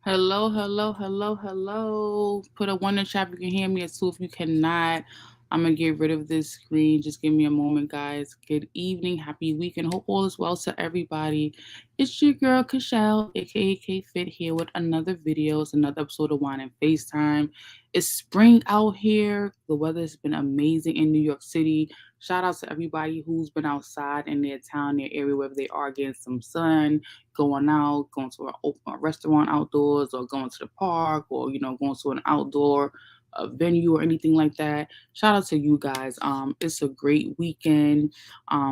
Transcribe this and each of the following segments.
Hello, hello, hello, hello. Put a one in chat if you can hear me, a two if you cannot. I'm gonna get rid of this screen. Just give me a moment, guys. Good evening, happy weekend. Hope all is well to everybody. It's your girl Kashelle, aka K Fit, here with another video. It's another episode of Wine and FaceTime. It's spring out here. The weather has been amazing in New York City. Shout out to everybody who's been outside in their town, their area, wherever they are, getting some sun, going out, going to a restaurant outdoors, or going to the park, or going to an outdoor venue or anything like that. Shout out to you guys. It's a great weekend.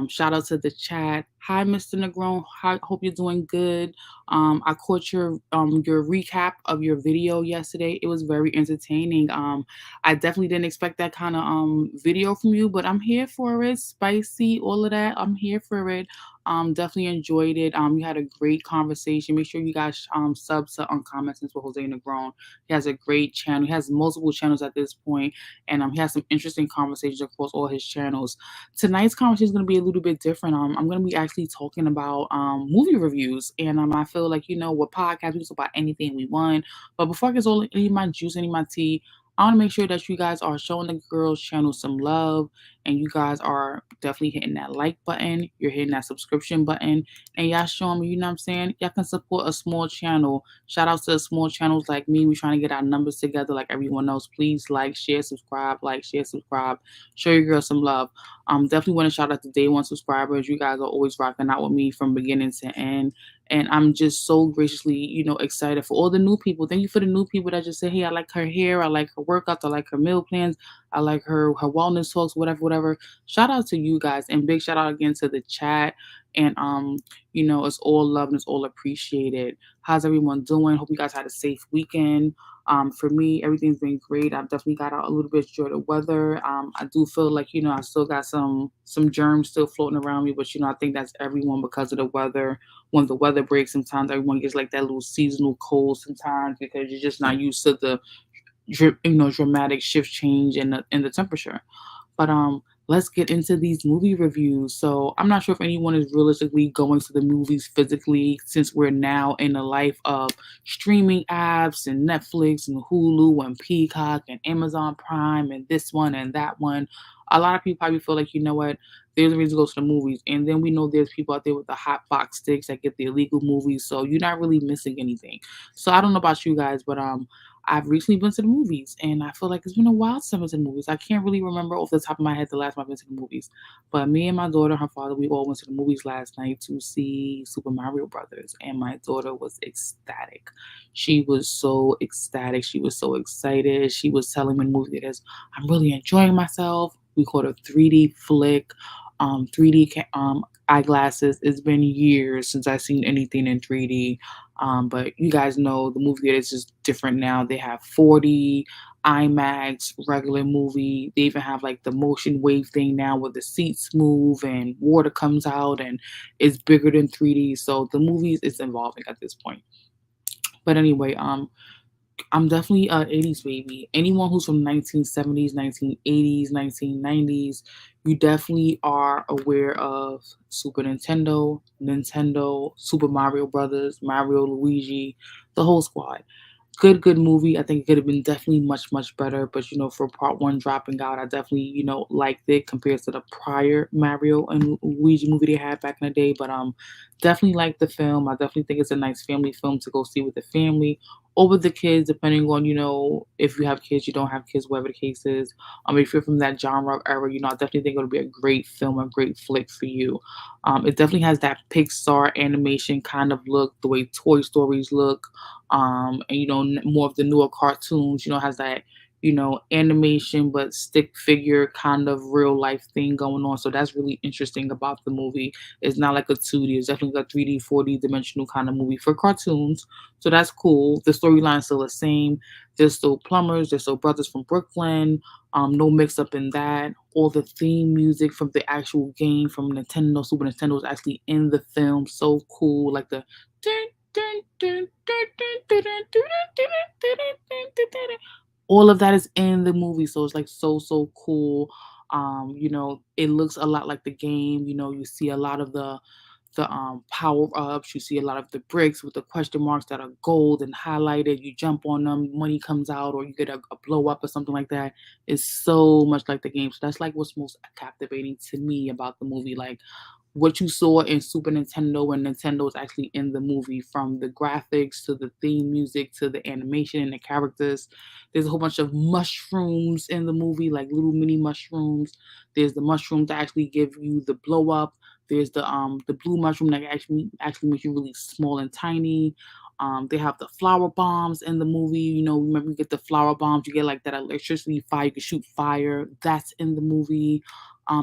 Shout out to the chat. Hi, Mr. Negron. Hope you're doing good. I caught your recap of your video yesterday. It was very entertaining. I definitely didn't expect that kind of video from you, but I'm here for it. Spicy, all of that. I'm here for it. Definitely enjoyed it. You had a great conversation. Make sure you guys sub to Uncommon Sense with Jose Negron. He has a great channel. He has multiple channels at this point, and he has some interesting conversations across all his channels. Tonight's conversation is going to be a little bit different. I'm going to be actually talking about movie reviews, and I feel like with podcasts we can talk about anything we want. But before I get all any of my juice, any of my tea, I want to make sure that you guys are showing the girls channel some love, and you guys are definitely hitting that like button. You're hitting that subscription button, and y'all showing me, you know what I'm saying? Y'all can support a small channel. Shout out to the small channels like me. We're trying to get our numbers together like everyone else. Please like, share, subscribe, like, share, subscribe. Show your girl some love. Definitely want to shout out to day one subscribers. You guys are always rocking out with me from beginning to end. And I'm just so graciously, excited for all the new people. Thank you for the new people that just say, hey, I like her hair, I like her workouts, I like her meal plans, I like her wellness talks, whatever. Shout out to you guys, and big shout out again to the chat. And it's all love and it's all appreciated. How's everyone doing? Hope you guys had a safe weekend. For me, everything's been great. I've definitely got out a little bit, enjoyed the weather. I do feel like I still got some germs still floating around me, but I think that's everyone because of the weather. When the weather breaks, sometimes everyone gets like that little seasonal cold sometimes because you're just not used to the dramatic shift change in the temperature. But let's get into these movie reviews. So I'm not sure if anyone is realistically going to the movies physically, since we're now in the life of streaming apps and Netflix and Hulu and Peacock and Amazon Prime and this one and that one. A lot of people probably feel like, you know what, there's a reason to go to the movies. And then we know there's people out there with the hot box sticks that get the illegal movies. So you're not really missing anything. So I don't know about you guys, but I've recently been to the movies, and I feel like it's been a while since I've been to the movies. I can't really remember off the top of my head the last time I've been to the movies. But me and my daughter, her father, we all went to the movies last night to see Super Mario Brothers, and my daughter was ecstatic. She was so ecstatic. She was so excited. She was telling me in the movie theaters, "I'm really enjoying myself." We caught a 3D flick, 3D eyeglasses. It's been years since I've seen anything in 3D. But you guys know the movie theater is just different now. They have 4D, IMAX, regular movie. They even have like the motion wave thing now where the seats move and water comes out and it's bigger than 3D. So the movies is evolving at this point. But anyway, I'm definitely a 80s baby. Anyone who's from 1970s, 1980s, 1990s, you definitely are aware of Super Nintendo, Super Mario Brothers, Mario, Luigi, the whole squad. Good movie. I think it could have been definitely much better, but for part one dropping out, I definitely liked it compared to the prior Mario and Luigi movie they had back in the day. But definitely like the film. I definitely think it's a nice family film to go see with the family or with the kids, depending on if you have kids, you don't have kids, whatever the case is. If you're from that genre era, I definitely think it'll be a great film, a great flick for you. It definitely has that Pixar animation kind of look, the way Toy Stories look, and more of the newer cartoons, has that animation but stick figure kind of real life thing going on. So that's really interesting about the movie. It's not like a 2D, it's definitely a 3D 4D dimensional kind of movie for cartoons. So that's cool. The storyline's still the same. They're still plumbers, they're still brothers from Brooklyn. No mix up in that. All the theme music from the actual game from Nintendo, Super Nintendo is actually in the film. So cool. Like the all of that is in the movie. So it's like so cool. It looks a lot like the game. You see a lot of the the power ups. You see a lot of the bricks with the question marks that are gold and highlighted. You jump on them, money comes out, or you get a blow up or something like that. It's so much like the game. So that's like what's most captivating to me about the movie. Like what you saw in Super Nintendo when Nintendo was actually in the movie, from the graphics to the theme music to the animation and the characters. There's a whole bunch of mushrooms in the movie, like little mini mushrooms. There's the mushroom that actually give you the blow up. There's the blue mushroom that actually makes you really small and tiny. They have the flower bombs in the movie. Remember you get the flower bombs, you get like that electricity fire, you can shoot fire. That's in the movie.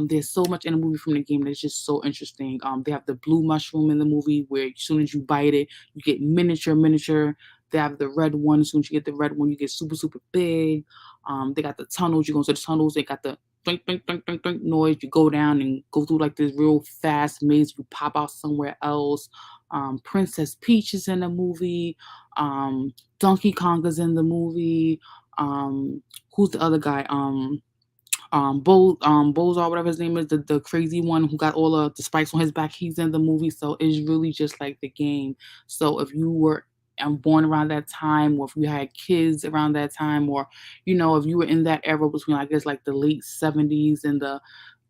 There's so much in the movie from the game that's just so interesting. They have the blue mushroom in the movie where as soon as you bite it, you get miniature. They have the red one. As soon as you get the red one, you get super, super big. They got the tunnels. You go into the tunnels. They got the think, think, think, think, think noise. You go down and go through like this real fast maze. You pop out somewhere else. Princess Peach is in the movie. Donkey Kong is in the movie. Who's the other guy? Bozar, whatever his name is, the crazy one who got all the spikes on his back, he's in the movie. So it's really just like the game. So if you were born around that time, or if you had kids around that time, or if you were in that era between, I guess, like the late 70s and the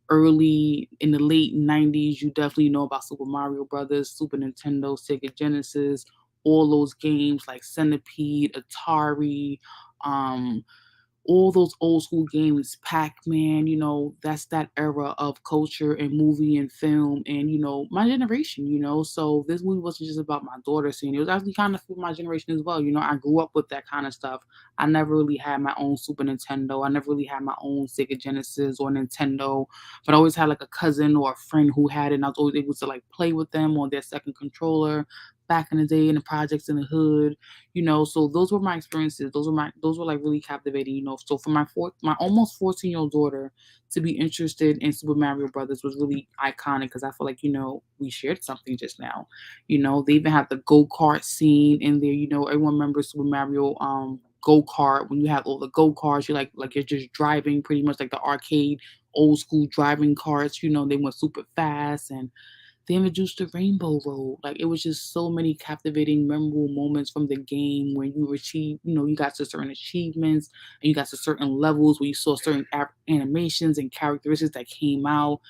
late 90s, you definitely know about Super Mario Brothers, Super Nintendo, Sega Genesis, all those games like Centipede, Atari, um all those old school games, Pac-Man. That's that era of culture and movie and film and, my generation. So this movie wasn't just about my daughter seeing it. It was actually kind of for my generation as well. I grew up with that kind of stuff. I never really had my own Super Nintendo. I never really had my own Sega Genesis or Nintendo, but I always had like a cousin or a friend who had it, and I was always able to like play with them on their second controller back in the day in the projects in the hood. So those were my experiences. Those were like really captivating. So for my almost 14-year-old daughter to be interested in Super Mario Brothers was really iconic, because I feel like we shared something just now. They even have the go-kart scene in there. Everyone remembers Super Mario go-kart. When you have all the go-karts, you're like you're just driving, pretty much like the arcade old school driving carts. They went super fast, and they introduced the Rainbow Road. Like, it was just so many captivating, memorable moments from the game when you achieve, you got to certain achievements and you got to certain levels where you saw certain animations and characteristics that came out.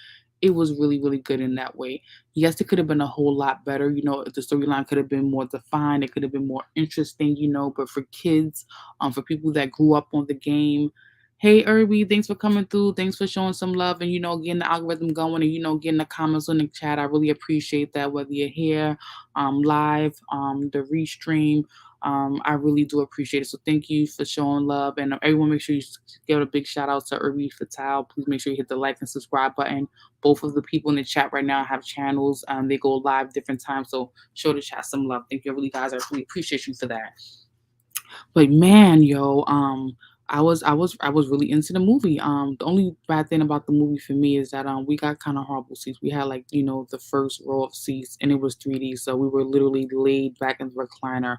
It was really, really good in that way. Yes, it could have been a whole lot better. If the storyline could have been more defined, it could have been more interesting. But for kids, for people that grew up on the game, hey, Irby, thanks for coming through. Thanks for showing some love and, getting the algorithm going and, getting the comments on the chat. I really appreciate that, whether you're here live, the restream. I really do appreciate it. So thank you for showing love. And everyone, make sure you give a big shout out to Irby Fatal. Please make sure you hit the like and subscribe button. Both of the people in the chat right now have channels. They go live different times. So show the chat some love. Thank you, really, guys. I really appreciate you for that. But man, yo, I was really into the movie. The only bad thing about the movie for me is that we got kind of horrible seats. We had like, the first row of seats, and it was 3D, so we were literally laid back in the recliner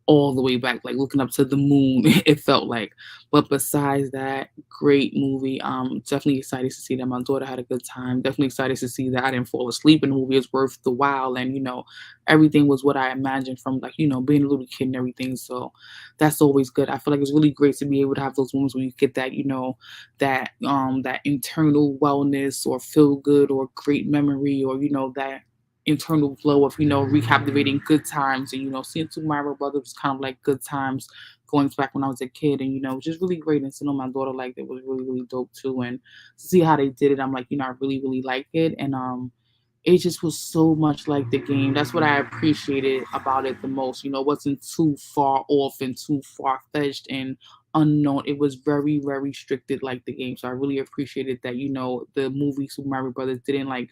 all the way back, like looking up to the moon. It felt like. But besides that, great movie. Definitely excited to see that my daughter had a good time. Definitely excited to see that I didn't fall asleep in the movie. It's worth the while, and everything was what I imagined from, like, being a little kid and everything. So that's always good. I feel like it's really great to be able to have those moments where you get that, that internal wellness or feel good or great memory, or that internal flow of recaptivating good times. And seeing Super Mario Brothers was kind of like good times going back when I was a kid. And just really great. And seeing my daughter like it was really, really dope too. And to see how they did it, I'm like, I really, really like it. And it just was so much like the game. That's what I appreciated about it the most. It wasn't too far off and too far fetched and unknown. It was very, very restricted like the game. So I really appreciated that, the movie Super Mario Brothers didn't like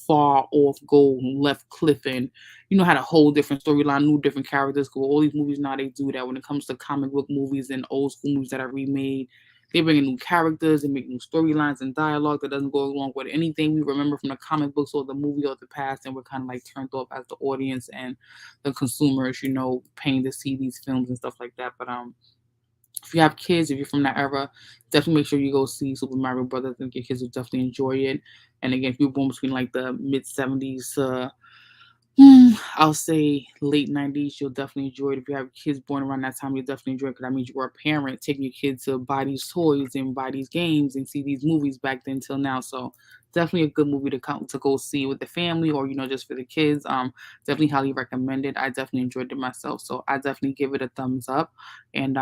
far off go left cliff and had a whole different storyline, new different characters. Cause all these movies now, they do that when it comes to comic book movies and old school movies that are remade. They bring in new characters and make new storylines and dialogue that doesn't go along with anything we remember from the comic books or the movie or the past, and we're kind of like turned off as the audience and the consumers, paying to see these films and stuff like that. But if you have kids, if you're from that era, definitely make sure you go see Super Mario Brothers. I think your kids will definitely enjoy it. And again, if you're born between like the mid 70s I'll say late 90s, you'll definitely enjoy it. If you have kids born around that time, you'll definitely enjoy it because that means you were a parent taking your kids to buy these toys and buy these games and see these movies back then till now. So definitely a good movie to come to go see with the family or just for the kids. Definitely highly recommend it. I definitely enjoyed it myself. So I definitely give it a thumbs up. And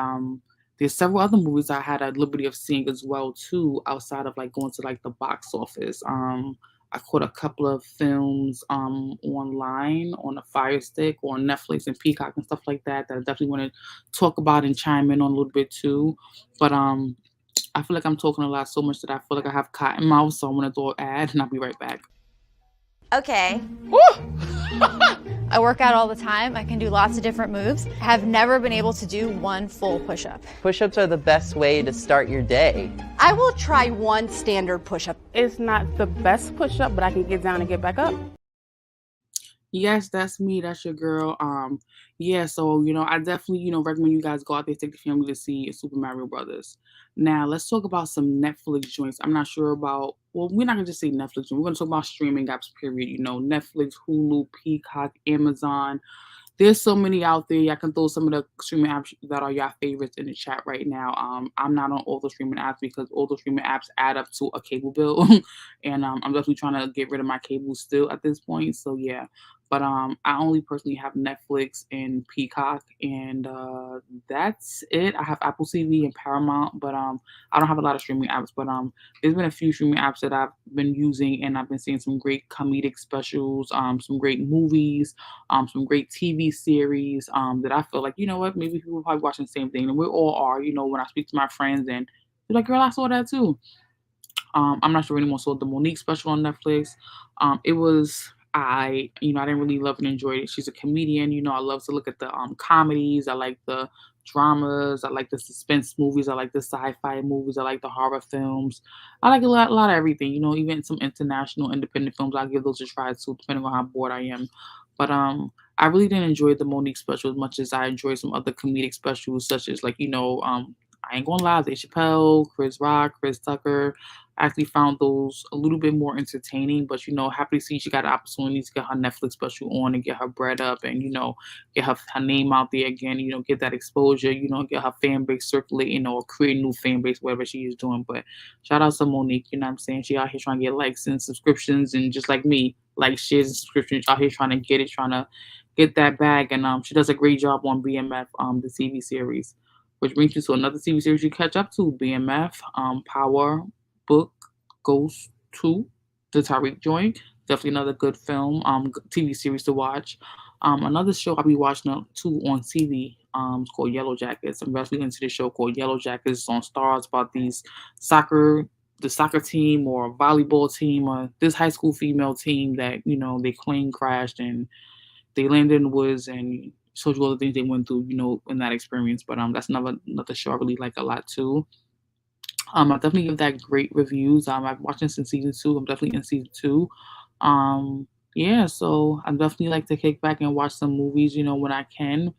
there's several other movies I had at liberty of seeing as well too, outside of like going to like the box office. I caught a couple of films online on a Fire Stick or on Netflix and Peacock and stuff like that that I definitely want to talk about and chime in on a little bit too. But I feel like I'm talking a lot so much that I feel like I have cotton mouth, so I'm gonna throw an ad and I'll be right back. Okay. I work out all the time. I can do lots of different moves. Have never been able to do one full push-up. Push-ups are the best way to start your day. I will try one standard push-up. It's not the best push-up, but I can get down and get back up. Yes, that's me. That's your girl. Yeah, so I definitely, recommend you guys go out there, take the family to see Super Mario Brothers. Now, let's talk about some Netflix joints. I'm not sure about, well, we're not gonna just say Netflix, we're gonna talk about streaming apps, period. Netflix, Hulu, Peacock, Amazon. There's so many out there. I can throw some of the streaming apps that are your favorites in the chat right now. I'm not on all the streaming apps because all the streaming apps add up to a cable bill, and I'm definitely trying to get rid of my cable still at this point. So yeah, but I only personally have Netflix and Peacock, and that's it. I have Apple TV and Paramount, but I don't have a lot of streaming apps. But there's been a few streaming apps that I've been using, and I've been seeing some great comedic specials, some great movies, some great TV series that I feel like, you know what, maybe people are probably watching the same thing. And we all are, when I speak to my friends and they're like, girl, I saw that too. I'm not sure anyone saw the Monique special on Netflix. It was I didn't really love and enjoy it. She's a comedian. I love to look at the comedies. I like the dramas. I like the suspense movies. I like the sci-fi movies. I like the horror films. I like a lot of everything. Even some international independent films. I'll give those a try too, depending on how bored I am. But I really didn't enjoy the Monique special as much as I enjoyed some other comedic specials, such as like I ain't gonna lie, Dave Chappelle, Chris Rock, Chris Tucker. I actually found those a little bit more entertaining, but happy to see she got an opportunity to get her Netflix special on and get her bread up and get her name out there again, get that exposure, get her fan base circulating or create a new fan base, whatever she is doing. But shout out to Monique, you know what I'm saying? She out here trying to get likes and subscriptions and just like me, like shares and subscriptions out here trying to get it, trying to get that bag. And she does a great job on BMF, the TV series. Which brings you to another TV series you catch up to, BMF, Power Book Ghost 2, the Tariq joint. Definitely another good film, TV series to watch. Another show I'll be watching too on TV. It's called Yellow Jackets. I'm really into this show called Yellow Jackets. It's on Stars about the soccer team or volleyball team or this high school female team that they claim crashed and they landed in the woods and showed you all the things they went through, in that experience. But that's another show I really like a lot too. I definitely give that great reviews. I've watched it since season 2. I'm definitely in season 2. Yeah, so I definitely like to kick back and watch some movies, when I can.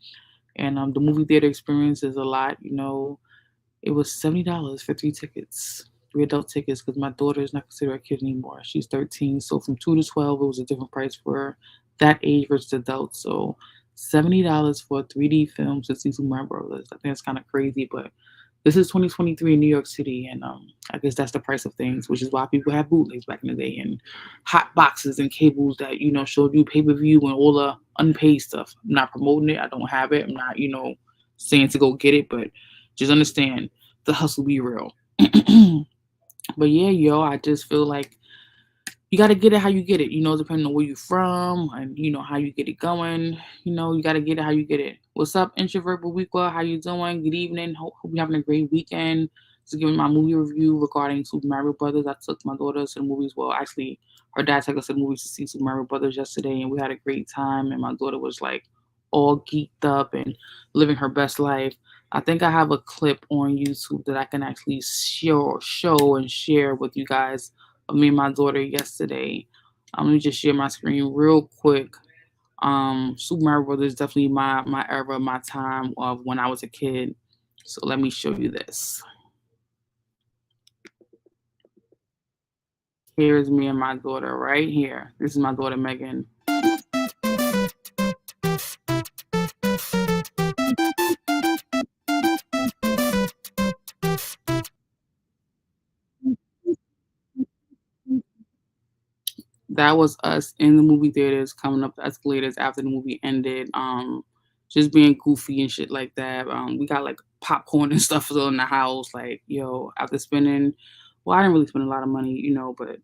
And the movie theater experience is a lot. It was $70 for 3 tickets, 3 adult tickets, because my daughter is not considered a kid anymore. She's 13, so from 2 to 12, it was a different price for that age versus adults. So $70 for a 3D film to see Super Mario Brothers. I think it's kind of crazy, but this is 2023 in New York City, and I guess that's the price of things, which is why people had bootlegs back in the day and hot boxes and cables that showed you pay per view and all the unpaid stuff. I'm not promoting it. I don't have it. I'm not saying to go get it, but just understand the hustle be real. But yeah, yo, I just feel like you got to get it how you get it, depending on where you're from and, how you get it going. You got to get it how you get it. What's up, Introvert Weekwa? How you doing? Good evening. Hope you're having a great weekend. Just giving my movie review regarding Super Mario Brothers. I took my daughter to the movies. Well, actually, her dad took us to the movies to see Super Mario Brothers yesterday, and we had a great time. And my daughter was like all geeked up and living her best life. I think I have a clip on YouTube that I can actually show and share with you guys of me and my daughter yesterday. Let me just share my screen real quick. Super Mario Brothers is definitely my era, my time of when I was a kid. So let me show you this. Here's me and my daughter right here. This is my daughter Megan. that was us in the movie theaters coming up the escalators after the movie ended. Just being goofy and shit like that. We got like popcorn and stuff in the house. Like, yo, after spending, well, I didn't really spend a lot of money, but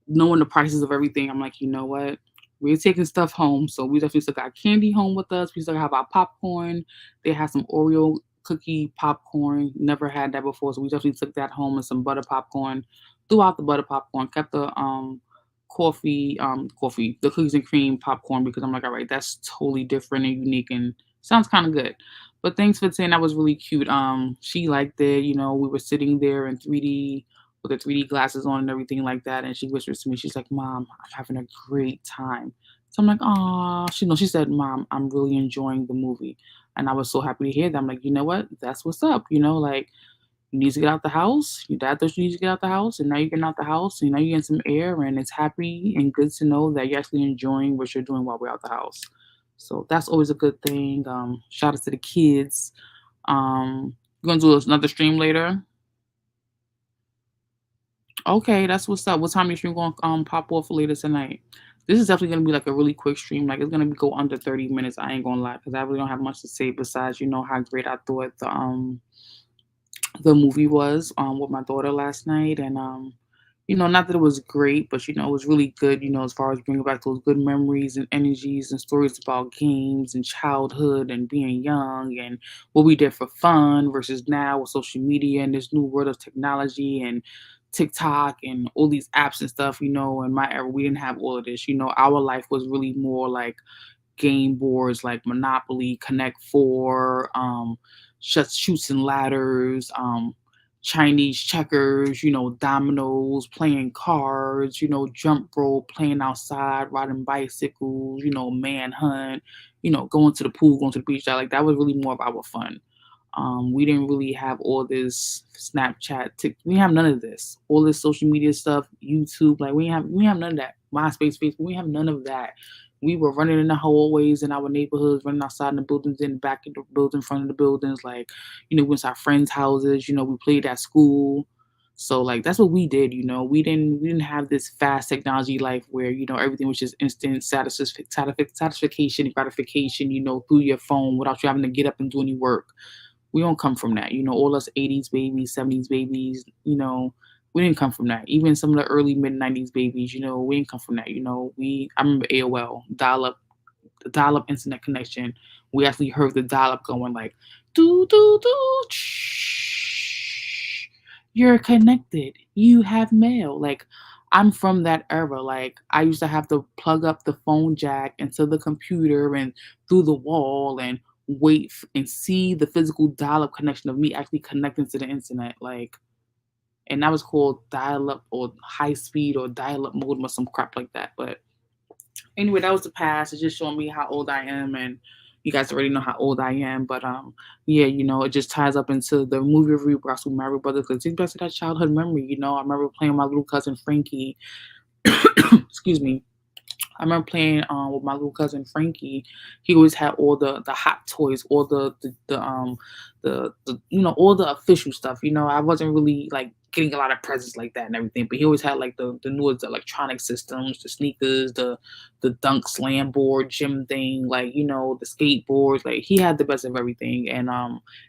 knowing the prices of everything, I'm like, you know what? We're taking stuff home. So we definitely still got candy home with us. We still have our popcorn. They had some Oreo cookie popcorn. Never had that before. So we definitely took that home and some butter popcorn. Threw out the butter popcorn, kept the the cookies and cream popcorn because I'm like, all right, that's totally different and unique and sounds kind of good. But thanks for saying that was really cute. She liked it. We were sitting there in 3D with the 3D glasses on and everything like that. And she whispers to me, she's like, Mom, I'm having a great time. So I'm like, oh, she said, Mom, I'm really enjoying the movie. And I was so happy to hear that. I'm like, you know what? That's what's up. Like you need to get out the house. Your dad thought you need to get out the house. And now you're getting out the house. And now you're getting some air. And it's happy and good to know that you're actually enjoying what you're doing while we're out the house. So that's always a good thing. Shout out to the kids. You're going to do another stream later? Okay, that's what's up. What time your stream going pop off later tonight? This is definitely gonna be like a really quick stream. Like it's gonna go under 30 minutes. I ain't gonna lie, because I really don't have much to say besides how great I thought the movie was with my daughter last night. And not that it was great, but it was really good, as far as bringing back those good memories and energies and stories about games and childhood and being young and what we did for fun versus now with social media and this new world of technology and TikTok and all these apps and stuff. In my era, we didn't have all of this. Our life was really more like game boards like Monopoly, Connect Four, Shoots and Ladders, Chinese checkers, dominoes, playing cards, jump rope, playing outside, riding bicycles, manhunt, going to the pool, going to the beach. Like that was really more of our fun. We didn't really have all this Snapchat, we have none of this. All this social media stuff, YouTube, like we have none of that. MySpace, Facebook, we have none of that. We were running in the hallways in our neighborhoods, running outside in the buildings, in the back of the building, in front of the buildings. Like, we went to our friends' houses. We played at school. So like that's what we did. We didn't have this fast technology life where everything was just instant satisfaction and gratification. Through your phone without you having to get up and do any work. We don't come from that. All us 80s babies, 70s babies. We didn't come from that. Even some of the early mid 90s babies, we didn't come from that. I remember AOL, dial-up internet connection. We actually heard the dial-up going like, doo doo doo, shh, you're connected. You have mail. Like, I'm from that era. Like, I used to have to plug up the phone jack into the computer and through the wall and wait and see the physical dial-up connection of me actually connecting to the internet. Like, and that was called dial-up or high speed or dial-up modem or some crap like that. But anyway, that was the past. It's just showing me how old I am, and you guys already know how old I am. But yeah, it just ties up into the movie review box with Mario Brothers because it takes back to that childhood memory. I remember playing with my little cousin Frankie. Excuse me. I remember playing with my little cousin Frankie. He always had all the hot toys, all the all the official stuff. I wasn't really like getting a lot of presents like that and everything, but he always had like the newest electronic systems, the sneakers, the dunk slam board, gym thing, like the skateboards. Like he had the best of everything, and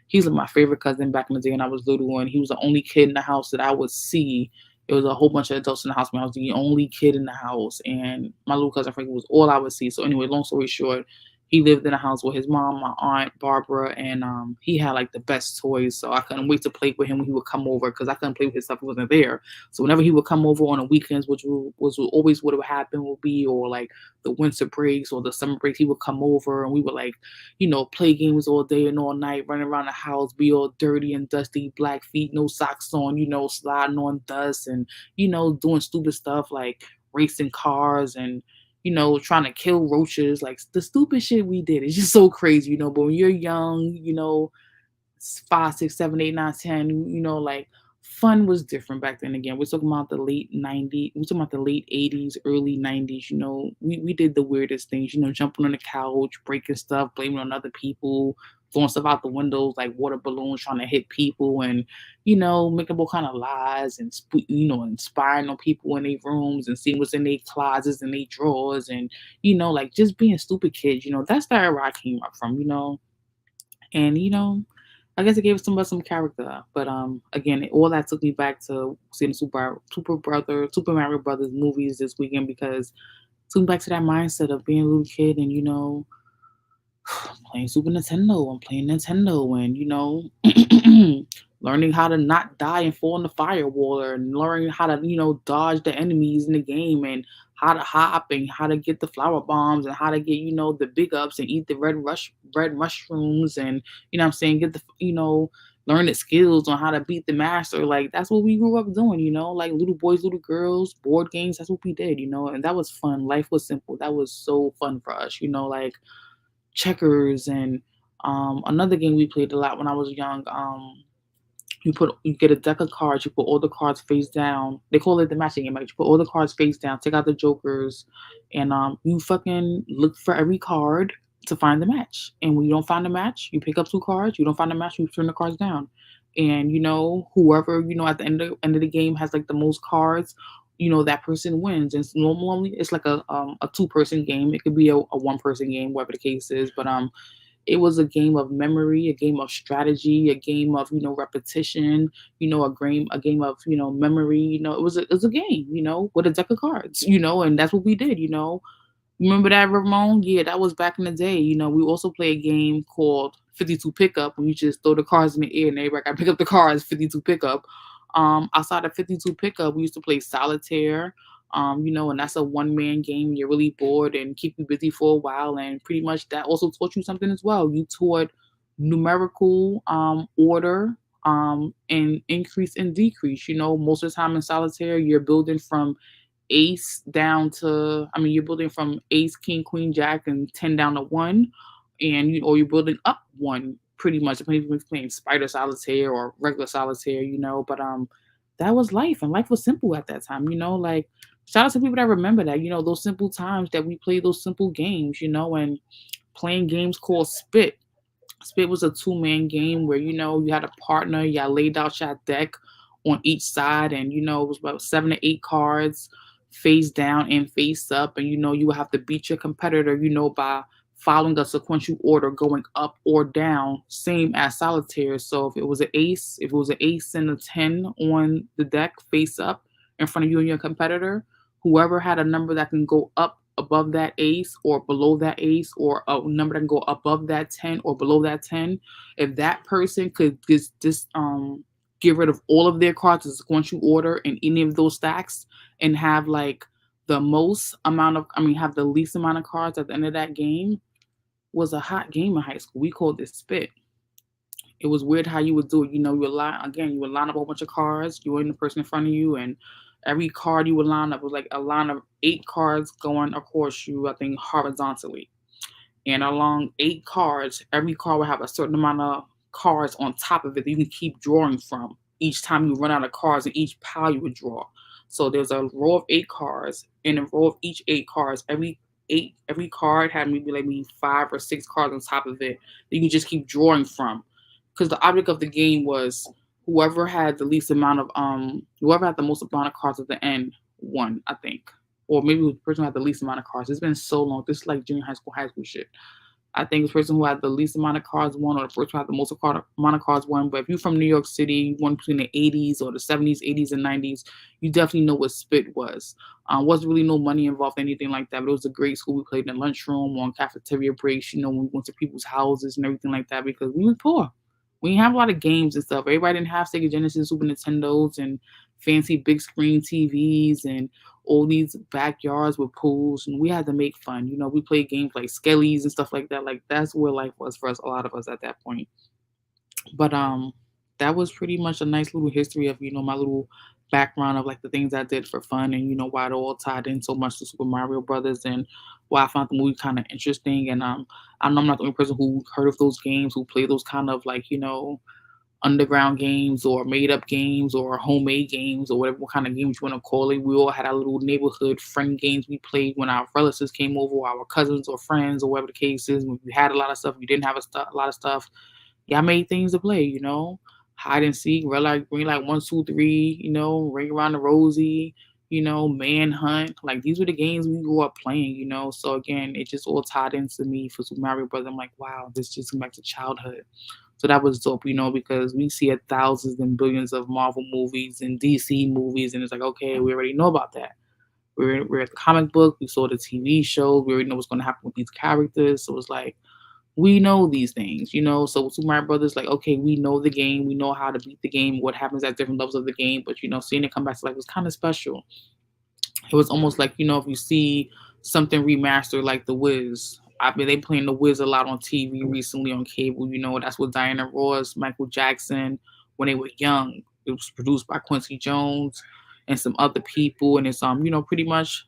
he's like my favorite cousin back in the day when I was little, and he was the only kid in the house that I would see. It was a whole bunch of adults in the house when I was the only kid in the house, and my little cousin Frankie was all I would see. So anyway, long story short, he lived in a house with his mom, my aunt Barbara, and he had like the best toys. So I couldn't wait to play with him when he would come over because I couldn't play with his stuff; he wasn't there. So whenever he would come over on the weekends, which was always what would happen would be, or like the winter breaks or the summer breaks, he would come over and we would like, play games all day and all night, running around the house, be all dirty and dusty, black feet, no socks on, sliding on dust and doing stupid stuff like racing cars and trying to kill roaches, like the stupid shit we did. It's just so crazy, but when you're young, 5, 6, 7, 8, 9, 10, like fun was different back then. Again, we're talking about the late 90s, we're talking about the late 80s, early 90s, we did the weirdest things, jumping on the couch, breaking stuff, blaming on other people, throwing stuff out the windows like water balloons, trying to hit people, and making all kind of lies and inspiring on people in their rooms and seeing what's in their closets and their drawers, and like just being stupid kids. That's the era I came up from. And I guess it gave some character. But again, all that took me back to seeing Super Mario Brothers movies this weekend, because it took me back to that mindset of being a little kid and playing Super Nintendo and playing Nintendo, and learning how to not die and fall in the firewall, and learning how to dodge the enemies in the game, and how to hop, and how to get the flower bombs, and how to get the big ups and eat the red mushrooms, and what I'm saying, get the learn the skills on how to beat the master. Like, that's what we grew up doing, like little boys, little girls, board games. That's what we did, and that was fun. Life was simple. That was so fun for us, like checkers. And another game we played a lot when I was young. You get a deck of cards, you put all the cards face down. They call it the matching game. Like, you put all the cards face down, take out the jokers, and you fucking look for every card to find the match. And when you don't find the match, you pick up two cards. You don't find the match, you turn the cards down. And whoever at the end of the game has like the most cards, that person wins. And normally it's like a 2-person game. It could be a 1-person game, whatever the case is. But it was a game of memory, a game of strategy, a game of repetition, a game of memory. It was a game, with a deck of cards, and that's what we did. Remember that, Ramon? Yeah, that was back in the day. We also play a game called 52 Pickup, where you just throw the cards in the air and everybody got to pick up the cards. 52 Pickup. Outside of 52 Pickup, we used to play solitaire. And that's a one-man game. You're really bored and keep you busy for a while. And pretty much that also taught you something as well. You taught numerical order, and increase and decrease. Most of the time in solitaire, you're building from ace down to, you're building from ace, king, queen, jack, and 10 down to 1. Or you're building up 1, pretty much, depending if you're playing spider solitaire or regular solitaire. But that was life, and life was simple at that time. Like, shout out to people that remember that, those simple times that we played those simple games, and playing games called Spit. Spit was a 2-man game where, you had a partner, y'all laid out your deck on each side, and, it was about 7 to 8 cards face down and face up. And, you would have to beat your competitor, by following a sequential order going up or down, same as solitaire. So if it was an ace and a 10 on the deck face up in front of you and your competitor, whoever had a number that can go up above that ace or below that ace, or a number that can go above that 10 or below that 10, if that person could just get rid of all of their cards in sequential order in any of those stacks, and have like the least amount of cards at the end of that game, was a hot game in high school. We called it Spit. It was weird how you would do it. You would line up a whole bunch of cards. You were in the person in front of you, and every card you would line up was like a line of 8 cards going across you, I think, horizontally. And along 8 cards, every card would have a certain amount of cards on top of it that you can keep drawing from each time you run out of cards in each pile you would draw. So there's a row of 8 cards, and in a row of each 8 cards, every card had maybe 5 or 6 cards on top of it that you can just keep drawing from. Because the object of the game was whoever had the most amount of cards at the end won, I think. Or maybe the person who had the least amount of cards. It's been so long. This is like junior high school shit. I think the person who had the least amount of cards won, or the person who had the most amount of cards won. But if you're from New York City, one between the 80s or the 70s, 80s, and 90s, you definitely know what Spit was. Wasn't really no money involved, anything like that. But it was a great school. We played in the lunchroom, on cafeteria breaks, when we went to people's houses and everything like that, because we were poor. We didn't have a lot of games and stuff. Everybody didn't have Sega Genesis, Super Nintendos, and fancy big screen TVs, and all these backyards with pools, and we had to make fun. We played games like Skellies and stuff like that. Like, that's where life was for us, a lot of us at that point. But that was pretty much a nice little history of my little background of like the things I did for fun, and why it all tied in so much to Super Mario Brothers, and why I found the movie kind of interesting. And I know I'm not the only person who heard of those games, who play those kind of like underground games or made up games or homemade games or whatever kind of games you want to call it. We all had our little neighborhood friend games we played when our relatives came over, or our cousins or friends or whatever the case is. When we had a lot of stuff, we didn't have a lot of stuff. Y'all made things to play, hide and seek, red light, green light, 1, 2, 3, ring around the rosy, manhunt. Like these were the games we grew up playing, So again, it just all tied into me for Super Mario Brothers. I'm like, wow, this just went back to childhood. So that was dope, because we see thousands and billions of Marvel movies and DC movies, and it's like, okay, we already know about that. We're at the comic book, we saw the TV shows, we already know what's going to happen with these characters. So it's like, we know these things, So with Super Mario Brothers, like, okay, we know the game, we know how to beat the game, what happens at different levels of the game, but seeing it come back to life was kind of special. It was almost like, if you see something remastered like The Wiz. I mean, they playing The Wiz a lot on TV recently on cable. That's with Diana Ross, Michael Jackson, when they were young. It was produced by Quincy Jones and some other people, and it's pretty much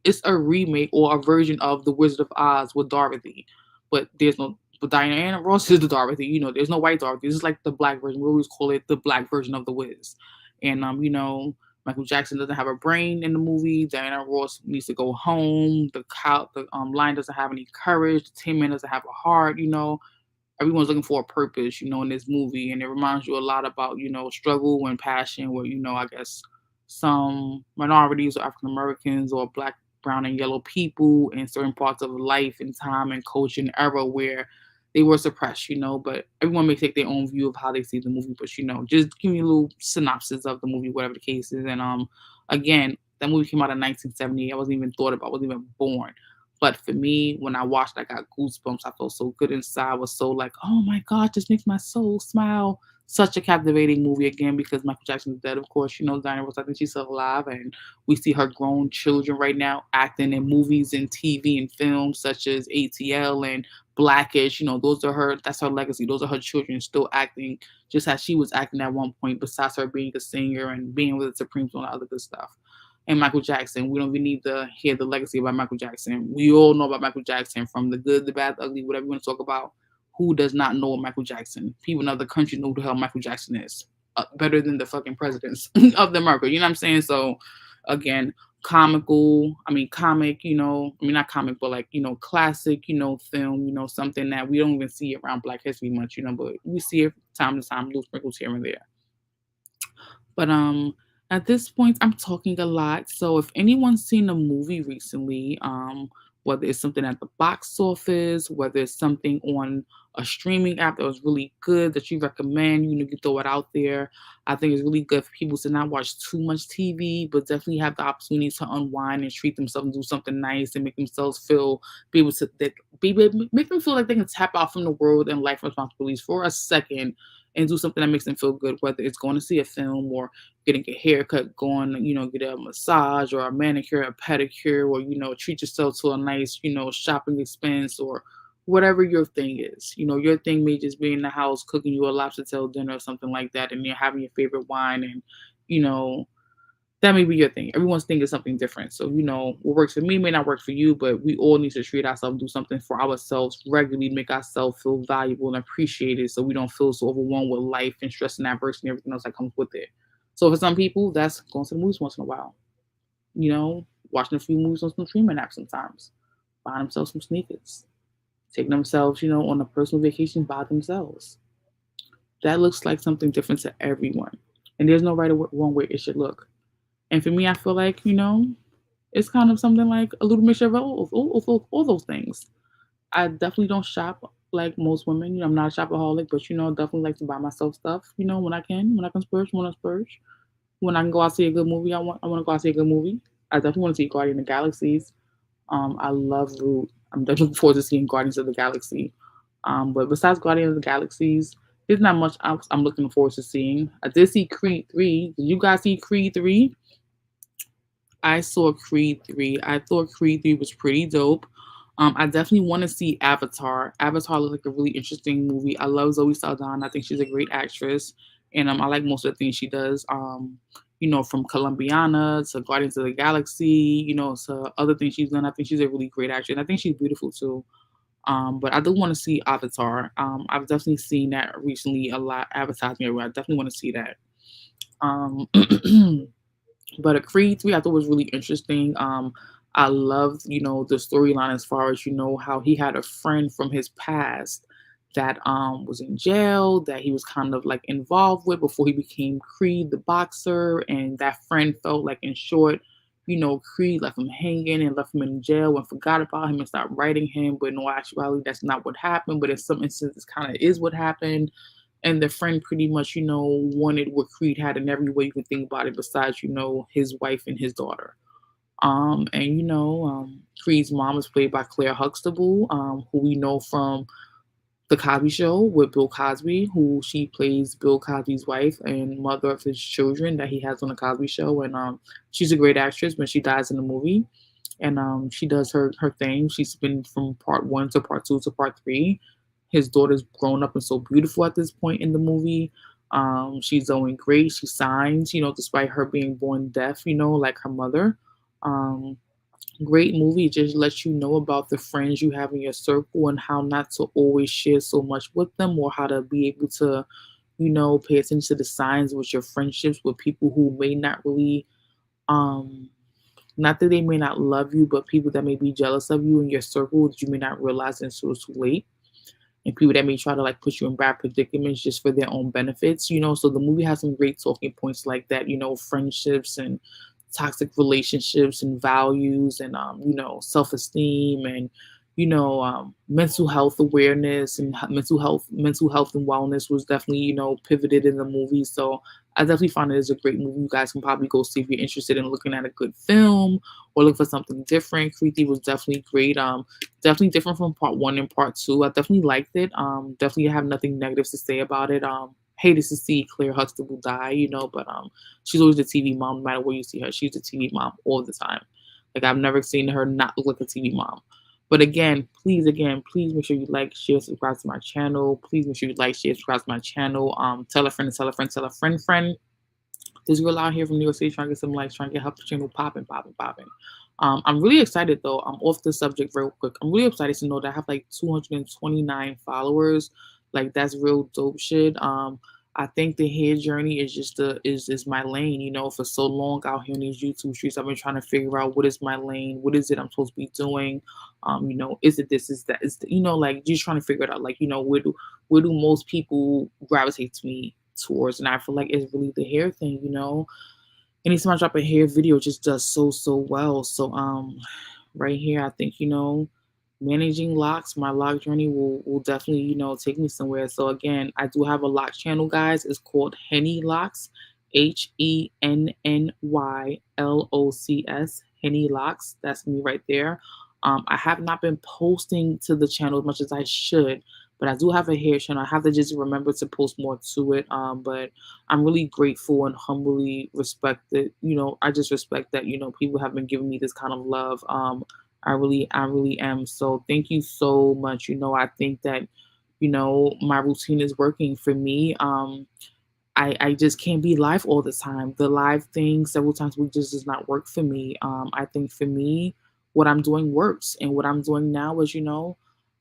it's a remake or a version of The Wizard of Oz with Dorothy, but Diana Ross is the Dorothy. There's no white Dorothy. This is like the black version. We always call it the black version of The Wiz, and Michael Jackson doesn't have a brain in the movie. Diana Ross needs to go home. The lion doesn't have any courage. The Tin Man doesn't have a heart. Everyone's looking for a purpose, in this movie, and it reminds you a lot about, struggle and passion. Where I guess some minorities or African Americans or Black, brown, and yellow people in certain parts of life and time and culture and era where they were suppressed, but everyone may take their own view of how they see the movie. But just give me a little synopsis of the movie, whatever the case is. And again, that movie came out in 1978. I wasn't even born. But for me, when I watched it, I got goosebumps. I felt so good inside. I was so like, oh my God, this makes my soul smile. Such a captivating movie again, because Michael Jackson is dead, of course. Diana Ross, I think she's still alive, and we see her grown children right now acting in movies and TV and films such as ATL and Blackish. That's her legacy. Those are her children still acting just as she was acting at one point, besides her being a singer and being with the Supremes and all that other good stuff. And Michael Jackson, we don't even need to hear the legacy about Michael Jackson. We all know about Michael Jackson, from the good, the bad, the ugly, whatever you want to talk about. Who does not know Michael Jackson? People in other countries know who the hell Michael Jackson is. Better than the fucking presidents of America. You know what I'm saying? So, again, comic, not comic, but like, classic, film, something that we don't even see around Black History Month, but we see it time to time, little sprinkles here and there. But at this point, I'm talking a lot. So if anyone's seen a movie recently, whether it's something at the box office, whether it's something on a streaming app that was really good that you recommend, you throw it out there. I think it's really good for people to not watch too much TV, but definitely have the opportunity to unwind and treat themselves and do something nice and make themselves make them feel like they can tap out from the world and life responsibilities for a second and do something that makes them feel good, whether it's going to see a film or getting a haircut, going, get a massage or a manicure, a pedicure, or, treat yourself to a nice, shopping expense or whatever your thing is. Your thing may just be in the house cooking you a lobster tail dinner or something like that, and you're having your favorite wine, and, that may be your thing. Everyone's thing is something different. So, what works for me may not work for you, but we all need to treat ourselves, do something for ourselves regularly, make ourselves feel valuable and appreciated, so we don't feel so overwhelmed with life and stress and adversity and everything else that comes with it. So for some people, that's going to the movies once in a while. Watching a few movies on some streaming apps sometimes. Buying themselves some sneakers. Taking themselves, on a personal vacation by themselves. That looks like something different to everyone. And there's no right or wrong way it should look. And for me, I feel like, it's kind of something like a little mixture of all those things. I definitely don't shop like most women. I'm not a shopaholic, but, I definitely like to buy myself stuff, when I can splurge, when I splurge. When I can go out and see a good movie, I want to go out and see a good movie. I definitely want to see Guardian of the Galaxies. I love Root. I'm definitely looking forward to seeing Guardians of the Galaxy. But besides Guardians of the Galaxies, there's not much I'm looking forward to seeing. I did see Creed 3. Did you guys see Creed 3? I saw Creed 3. I thought Creed 3 was pretty dope. I definitely want to see Avatar. Avatar looks like a really interesting movie. I love Zoe Saldana. I think she's a great actress. And I like most of the things she does. From Colombiana to Guardians of the Galaxy, to other things she's done. I think she's a really great actress. And I think she's beautiful too. But I do want to see Avatar. I've definitely seen that recently a lot advertising everywhere. I definitely want to see that. Um, but a Creed 3 I thought was really interesting. I loved, the storyline as far as, how he had a friend from his past that was in jail that he was kind of like involved with before he became Creed the boxer. And that friend felt like, in short, Creed left him hanging and left him in jail and forgot about him and stopped writing him. But in all actuality, that's not what happened. But in some instances, kind of is what happened. And the friend pretty much, wanted what Creed had in every way you can think about it, besides, his wife and his daughter. Creed's mom is played by Claire Huxtable, who we know from The Cosby Show with Bill Cosby, who she plays Bill Cosby's wife and mother of his children that he has on The Cosby Show. And she's a great actress when she dies in the movie. And she does her thing. She's been from part one to part two to part three. His daughter's grown up and so beautiful at this point in the movie. She's doing great. She signs, despite her being born deaf, like her mother. Um, Great movie. It just lets you know about the friends you have in your circle and how not to always share so much with them, or how to be able to, pay attention to the signs with your friendships with people who may not really, um, not that they may not love you, but people that may be jealous of you in your circle that you may not realize until it's too late, and people that may try to like put you in bad predicaments just for their own benefits. So the movie has some great talking points like that, friendships and toxic relationships and values and self-esteem and mental health awareness and mental health and wellness was definitely pivoted in the movie. So I definitely find it is a great movie. You guys can probably go see if you're interested in looking at a good film or look for something different. Creepy was definitely great. Definitely different from part one and part two. I definitely liked it. Definitely have nothing negative to say about it. Hated to see Claire Huxtable die, but she's always the TV mom. No matter where you see her, she's the TV mom all the time. Like I've never seen her not look like a TV mom. But please make sure you like, share, subscribe to my channel. Please make sure you like, share, subscribe to my channel. Tell a friend, tell a friend, tell a friend. This girl out here from New York City trying to get some likes, trying to get help the channel popping, popping, popping. I'm really excited though. I'm off the subject real quick. I'm really excited to know that I have like 229 followers. Like that's real dope shit. I think the hair journey is just is my lane. For so long out here in these YouTube streets, I've been trying to figure out what is my lane, what is it I'm supposed to be doing. Is it this, is that, like just trying to figure it out. Like, where do most people gravitate to me towards? And I feel like it's really the hair thing. Anytime I drop a hair video, it just does so well. So right here, I think managing locks, my lock journey will definitely take me somewhere. So again, I do have a lock channel, guys. It's called Henny Locks, HENNYLOCS, Henny Locks. That's me right there. I have not been posting to the channel as much as I should, but I do have a hair channel. I have to just remember to post more to it. But I'm really grateful and humbly respect that. I just respect that people have been giving me this kind of love. I really am. So thank you so much. I think that my routine is working for me. I just can't be live all the time. The live thing several times a week just does not work for me. I think for me, what I'm doing works. And what I'm doing now is,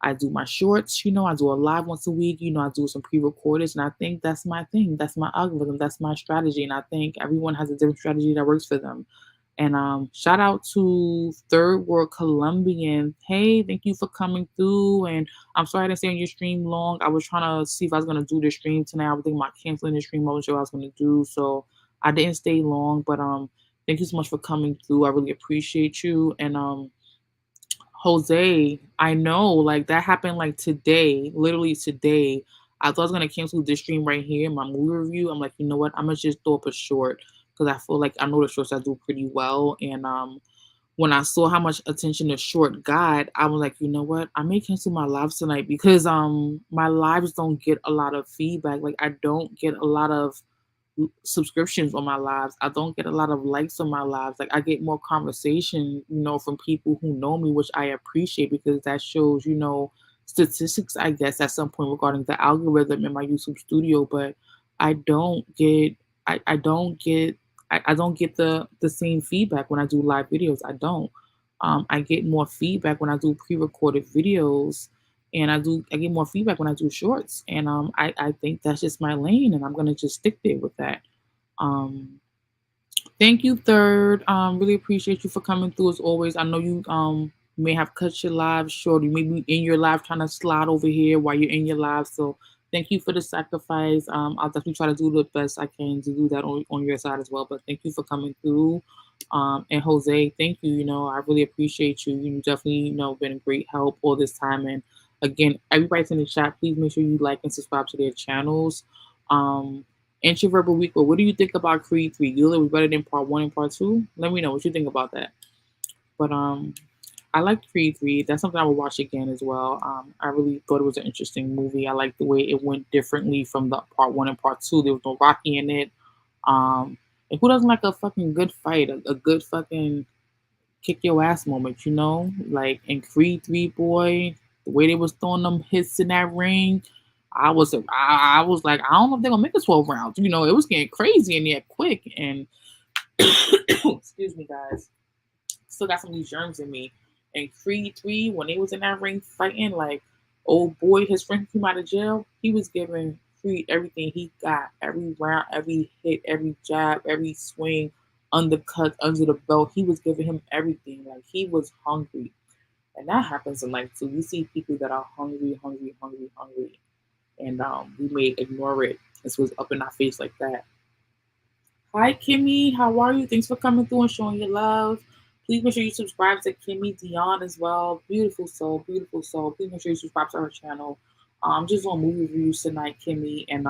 I do my shorts, I do a live once a week, I do some pre-recorded, and I think that's my thing. That's my algorithm. That's my strategy. And I think everyone has a different strategy that works for them. And shout out to Third World Colombian. Hey, thank you for coming through. And I'm sorry I didn't stay on your stream long. I was trying to see if I was going to do the stream tonight. I was thinking about canceling the stream. I wasn't sure what I was going to do. So I didn't stay long. But thank you so much for coming through. I really appreciate you. And Jose, I know, like that happened like today, literally today. I thought I was gonna cancel this stream right here, my movie review. I'm like, you know what? I'm gonna just throw up a short because I feel like I know the shorts I do pretty well. And when I saw how much attention the short got, I was like, you know what? I may cancel my lives tonight because my lives don't get a lot of feedback. Like I don't get a lot of subscriptions on my lives. I don't get a lot of likes on my lives. Like I get more conversation, from people who know me, which I appreciate because that shows, statistics, I guess, at some point regarding the algorithm in my YouTube studio. But I don't get, I don't get, I don't get the same feedback when I do live videos. I don't. I get more feedback when I do pre-recorded videos and I get more feedback when I do shorts, and I think that's just my lane, and I'm gonna just stick there with that. Um, Thank you, Third. Really appreciate you for coming through as always. I know you may have cut your live short. You may be in your live trying to slide over here while you're in your live. So thank you for the sacrifice. I'll definitely try to do the best I can to do that on your side as well. But thank you for coming through. And Jose, thank you. You know, I really appreciate you. You definitely, been a great help all this time. And again, everybody's in the chat. Please make sure you like and subscribe to their channels. Um, Introvert Week, but what do you think about Creed 3? You it was better than part 1 and part 2? Let me know what you think about that. But I like Creed 3. That's something I would watch again as well. I really thought it was an interesting movie. I like the way it went differently from the part 1 and part 2. There was no Rocky in it. Um and who doesn't like a fucking good fight, a good fucking kick your ass moment, Like in Creed 3, boy, the way they was throwing them hits in that ring, I was like, I don't know if they're gonna make it 12 rounds. It was getting crazy in there quick. And excuse me, guys. Still got some of these germs in me. And Creed 3, when they was in that ring fighting, like, old boy, his friend came out of jail, he was giving Creed everything he got. Every round, every hit, every jab, every swing, undercut, under the belt. He was giving him everything. Like, he was hungry. And that happens in life too. We see people that are hungry, hungry, hungry, hungry. And we may ignore it. This was up in our face like that. Hi, Kimmy. How are you? Thanks for coming through and showing your love. Please make sure you subscribe to Kimmy Dion as well. Beautiful soul, beautiful soul. Please make sure you subscribe to her channel. Just doing movie reviews tonight, Kimmy, and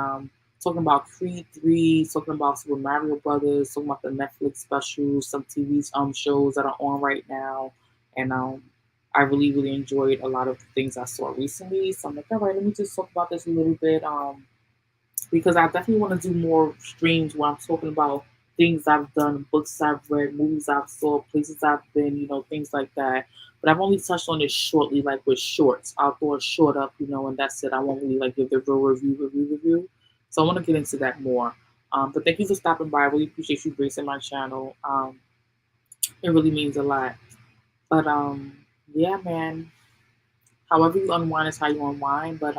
talking about Creed 3, talking about Super Mario Brothers, talking about the Netflix specials, some TV shows that are on right now, and I really really enjoyed a lot of the things I saw recently. So I'm like, all right, let me just talk about this a little bit. Because I definitely want to do more streams where I'm talking about things I've done, books I've read, movies I've saw, places I've been, things like that. But I've only touched on it shortly, like with shorts. I'll throw a short up, and that's it. I won't really like give the real review. So I want to get into that more. But thank you for stopping by. I really appreciate you gracing my channel. It really means a lot. But yeah, man. However you unwind is how you unwind. But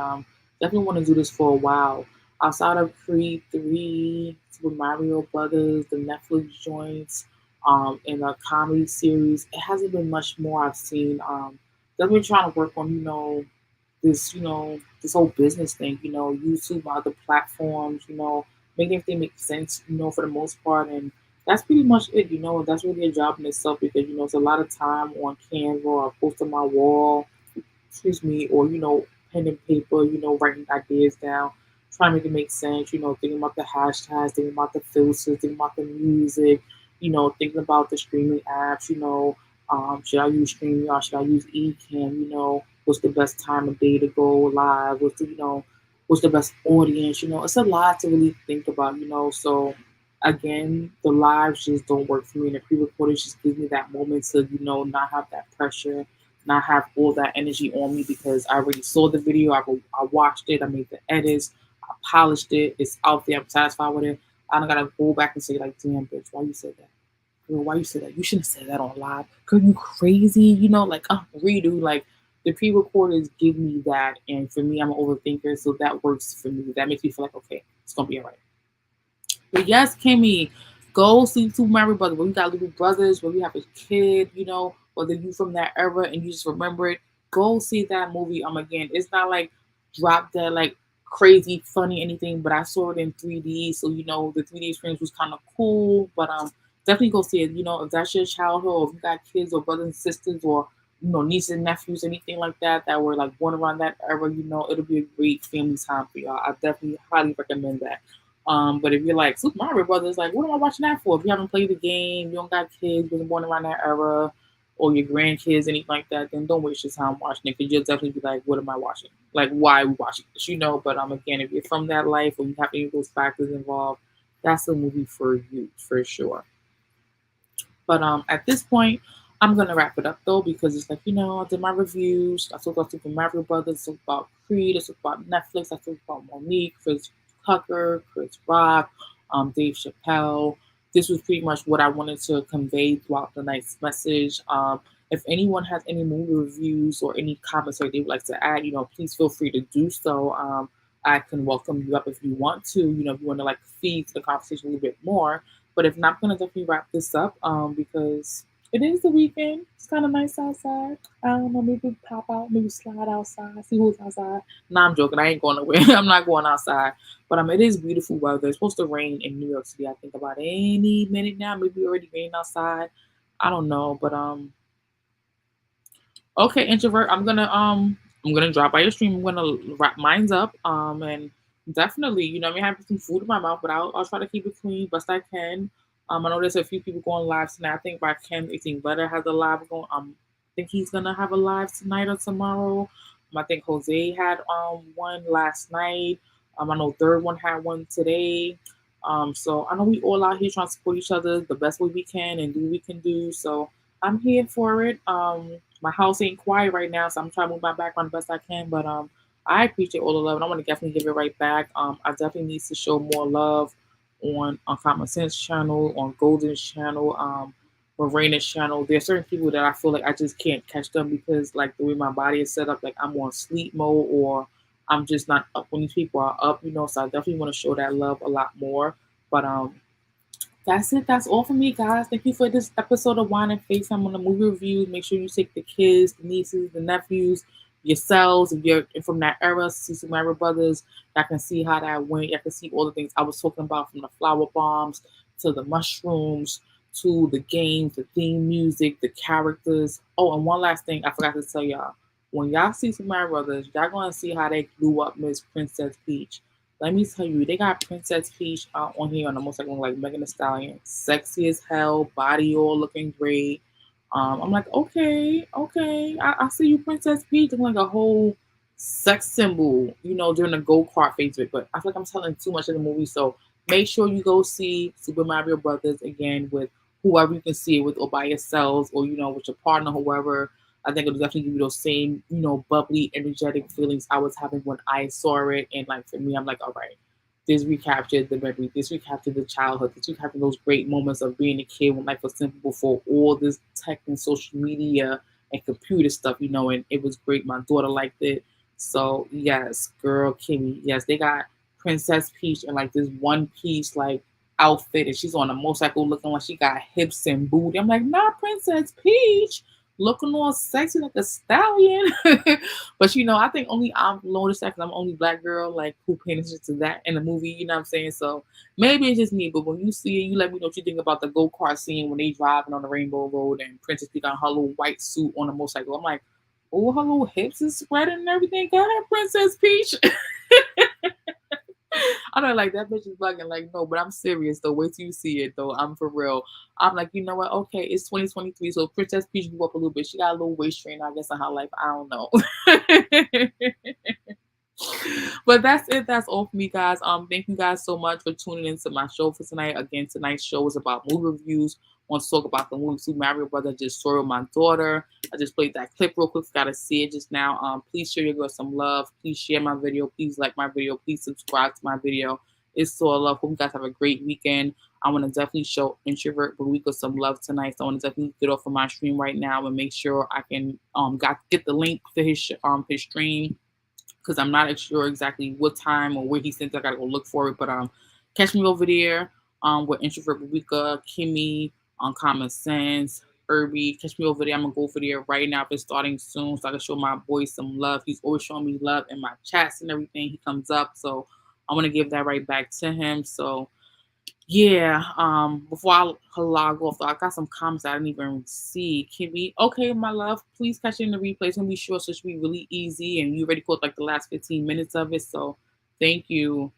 definitely want to do this for a while. Outside of Creed 3, Super Mario Brothers, the Netflix joints, and a comedy series, it hasn't been much more I've seen. Definitely trying to work on, this whole business thing, YouTube, other platforms, making everything make sense, for the most part. And that's pretty much it, that's really a job in itself because, it's a lot of time on Canva or post on my wall, excuse me, or pen and paper, writing ideas down, trying to make it make sense, thinking about the hashtags, thinking about the filters, thinking about the music, thinking about the streaming apps, should I use StreamYard, should I use Ecamm, what's the best time of day to go live, what's the best audience, it's a lot to really think about, so again, the lives just don't work for me, and the pre-recorded just gives me that moment to, not have that pressure, not have all that energy on me because I already saw the video, I watched it, I made the edits, I polished it, it's out there, I'm satisfied with it. I don't gotta go back and say like, damn bitch, why you said that? Girl, why you said that? You shouldn't have said that on live. Girl, you crazy, like redo. Like the pre-recorders give me that, and for me, I'm an overthinker, so that works for me. That makes me feel like okay, it's gonna be alright. But yes, Kimmy, go see Super Mario Brothers. When we got little brothers, when we have a kid, whether you from that era and you just remember it, go see that movie. Again, it's not like drop dead, like crazy, funny, anything, but I saw it in 3D, so the 3D experience was kind of cool. But definitely go see it. If that's your childhood, or if you got kids or brothers and sisters, or nieces and nephews, anything like that that were like born around that era, it'll be a great family time for y'all. I definitely highly recommend that. But if you're like Super Mario Brothers, like what am I watching that for? If you haven't played the game, you don't got kids, wasn't born around that era, or your grandkids, anything like that, then don't waste your time watching it because you'll definitely be like, what am I watching? Like, why are we watching this? But again, if you're from that life or you have any of those factors involved, that's the movie for you for sure. But at this point, I'm gonna wrap it up though because it's like I did my reviews. I talked about Super Mario Brothers, I talked about Creed, I talked about Netflix, I talked about Monique, Chris Tucker, Chris Rock, Dave Chappelle. This was pretty much what I wanted to convey throughout the night's message. If anyone has any movie reviews or any commentary they would like to add, please feel free to do so. I can welcome you up if you want to, if you want to like feed the conversation a little bit more. But if not, I'm gonna definitely wrap this up because it is the weekend. It's kind of nice outside. I don't know, maybe pop out, maybe slide outside, see who's outside. Nah, I'm joking. I ain't going nowhere. I'm not going outside. But it is beautiful weather. It's supposed to rain in New York City. I think about any minute now. Maybe already raining outside. I don't know, but okay, introvert. I'm gonna drop by your stream. I'm gonna wrap mines up. And definitely, I have some food in my mouth, but I'll try to keep it clean best I can. I know there's a few people going live tonight. I think by Ken 18 Butter has a live going. I think he's gonna have a live tonight or tomorrow. I think Jose had one last night. I know third one had one today. So I know we all out here trying to support each other the best way we can and do what we can do. So I'm here for it. My house ain't quiet right now, so I'm trying to move my background the best I can. But I appreciate all the love, and I want to definitely give it right back. I definitely need to show more love on Common Sense channel, on Golden's channel, Morena's channel. There are certain people that I feel like I just can't catch them because like the way my body is set up, like I'm on sleep mode or I'm just not up when these people are up. So I definitely want to show that love a lot more. But that's it. That's all for me, guys. Thank you for this episode of Wine and Face. I'm on the movie reviews. Make sure you take the kids, the nieces, the nephews, yourselves, if you're from that era, see some Mario Brothers. I can see how that went. I can see all the things I was talking about, from the flower bombs to the mushrooms to the games, the theme music, the characters. Oh, and one last thing I forgot to tell y'all. When y'all see some Mario Brothers, y'all gonna see how they blew up Miss Princess Peach. Let me tell you, they got Princess Peach on here on the most like Megan Thee Stallion, sexy as hell, body all looking great. I'm like, okay, I see you, Princess Peach, looking like a whole sex symbol, during the go kart phase of it. But I feel like I'm telling too much of the movie, so make sure you go see Super Mario Brothers again with whoever you can see it with, or by yourselves, or with your partner, whoever. I think it'll definitely give you those same, bubbly, energetic feelings I was having when I saw it. And like for me, I'm like, all right, this recaptured the memory, this recaptured the childhood, this recaptured those great moments of being a kid when life was simple before all this tech and social media and computer stuff, and it was great. My daughter liked it. So yes, girl, Kimmy, yes, they got Princess Peach in like this one piece like outfit, and she's on a motorcycle looking like she got hips and booty. I'm like, not Princess Peach looking all sexy like a stallion. But I think only I've noticed that because I'm the only black girl like who paid attention to that in the movie. You know what I'm saying? So maybe it's just me. But when you see it, you let me know what you think about the go kart scene when they driving on the Rainbow Road and Princess Peach on her little white suit on a motorcycle. I'm like, oh, her little hips is spreading and everything. Go ahead, Princess Peach. I know, like that bitch is bugging. Like, no, but I'm serious though. Wait till you see it though. I'm for real. I'm like, you know what? Okay, it's 2023, so Princess Peach grew up a little bit. She got a little waist train, I guess, in her life. I don't know. But that's it. That's all for me, guys. Thank you guys so much for tuning into my show for tonight. Again, tonight's show is about movie reviews. I want to talk about the movie Super Mario Brothers. I just saw it with my daughter. I just played that clip real quick. Got to see it just now. Please share your girl some love. Please share my video. Please like my video. Please subscribe to my video. It's so love. Hope you guys have a great weekend. I want to definitely show Introvert Barika some love tonight. So I want to definitely get off of my stream right now and make sure I can get the link to his stream, because I'm not sure exactly what time or where he sent it. I gotta go look for it. But catch me over there with Introvert Barika, Kimmy, on Common Sense, Irby. Catch me over there. I'm gonna go over there right now. It's starting soon, so I can show my boy some love. He's always showing me love in my chats and everything. He comes up, so I want to give that right back to him. So yeah, before I log off, I got some comments I didn't even see. Kimmy, okay, my love, please catch it in the replay. It's gonna be short, so it should be really easy. And you already caught like the last 15 minutes of it, so thank you.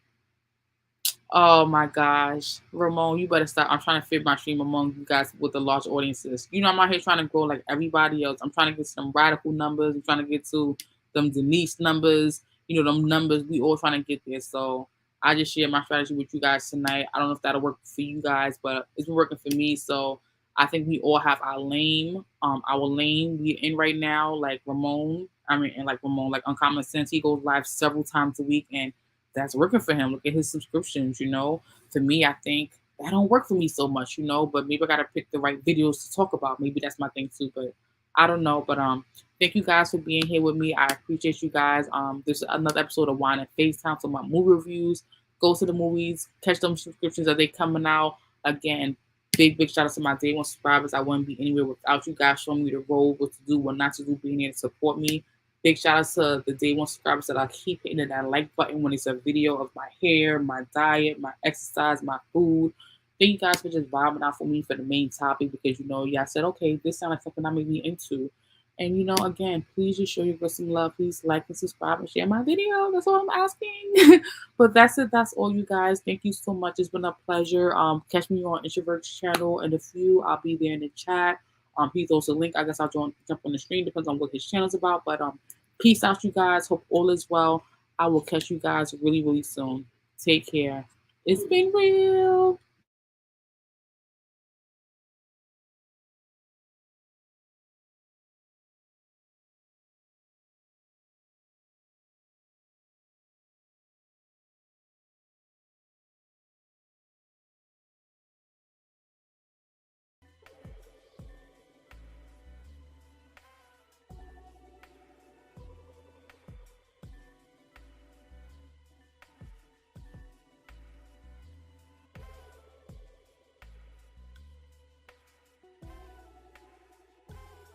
Oh my gosh, Ramon, you better stop. I'm trying to fit my stream among you guys with the large audiences. I'm out here trying to grow like everybody else. I'm trying to get some radical numbers. I'm trying to get to them Denise numbers. Them numbers. We all trying to get there. So I just share my strategy with you guys tonight. I don't know if that'll work for you guys, but it's been working for me. So I think we all have our lane. We're in right now. Like Ramon, like Uncommon Sense. He goes live several times a week, and that's working for him. Look at his subscriptions. For me, I think that don't work for me so much. But maybe I gotta pick the right videos to talk about. Maybe that's my thing too. But I don't know, but thank you guys for being here with me. I appreciate you guys. This is another episode of Wine and FaceTime, so my movie reviews. Go to the movies, catch them subscriptions as they coming out. Again, big shout out to my day one subscribers. I wouldn't be anywhere without you guys showing me the road, what to do, what not to do, being here to support me. Big shout out to the day one subscribers that I keep hitting that like button when it's a video of my hair, my diet, my exercise, my food. Thank you guys for just vibing out for me for the main topic because y'all said, okay, this sounds like something I may be into. And again, please just show your girl some love. Please like and subscribe and share my video. That's all I'm asking. But that's it. That's all, you guys. Thank you so much. It's been a pleasure. Catch me on Introvert's channel and a few. I'll be there in the chat. He throws a link. I guess I'll jump on the screen. Depends on what his channel's about. But peace out, you guys. Hope all is well. I will catch you guys really, really soon. Take care. It's been real.